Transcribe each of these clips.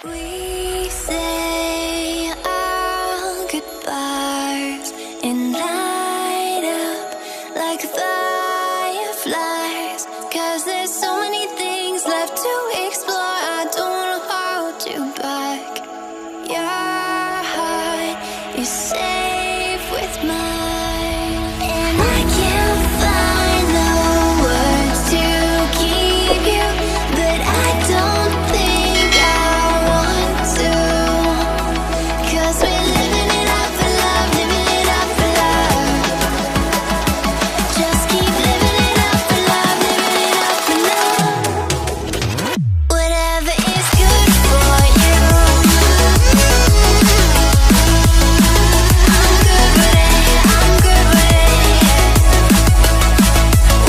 We say our goodbyes and light up like fireflies, 'cause there's so many things left to explore. I don't wanna hold you back. Your heart is safe with mine, and I can't find the words to keep you, but I don't think I want to, 'cause we're living it up for love, living it up for love. Just keep living it up for love, living it up for love. Whatever is good for you, I'm good with it, I'm good with it.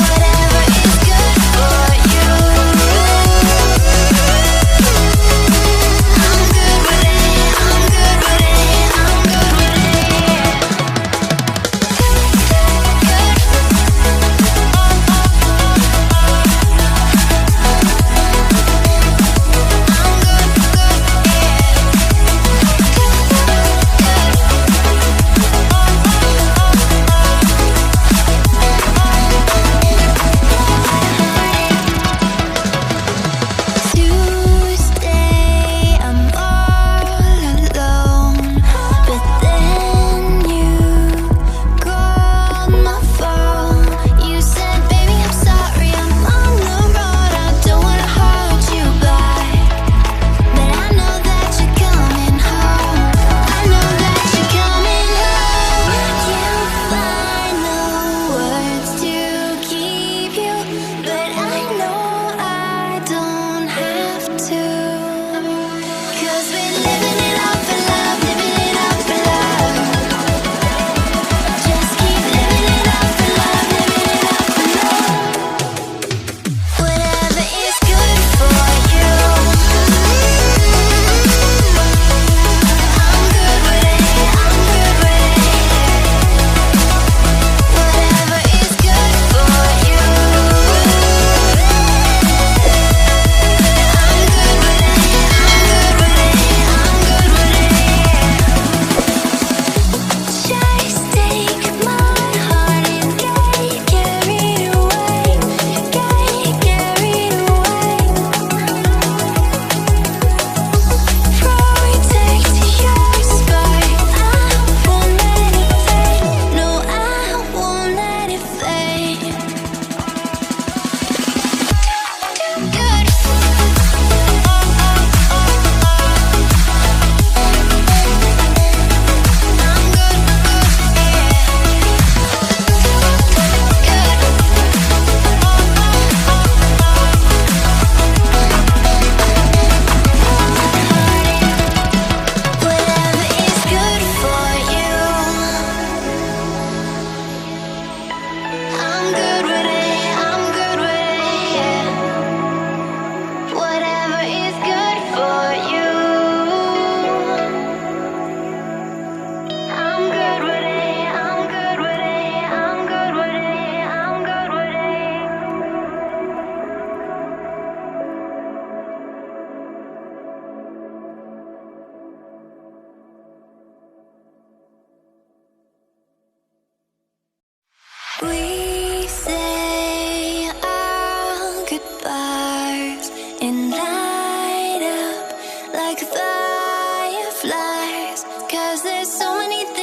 Whatever is good for you, I'm good with it, I'm good with it, I'm good with Tuesday, I'm all alone, but then you called my phone. You said, baby, I'm sorry, I'm on the road. I don't wanna hold you back, but I know that you're coming home. I know that you're coming home. I can't find the words to keep you, but I know I don't have to, 'cause we're living it up for love, living it up for love. Just keep living it up for love, living it up for love. Whatever is good for you, I'm good with it, I'm good with it. Whatever is good for you, I'm good with it, I'm good with it, I'm good with it. Just take my heart and get carried away, get carried away. Protect your sky, I won't let it fade. No, I won't let it fade. Good. Whatever is good for you, I'm good with it, I'm good with it, yeah. Whatever is good for you, I'm good with it, I'm good with it, I'm good with it, I'm good with it. We say our goodbyes and light up like fireflies, 'cause there's so many things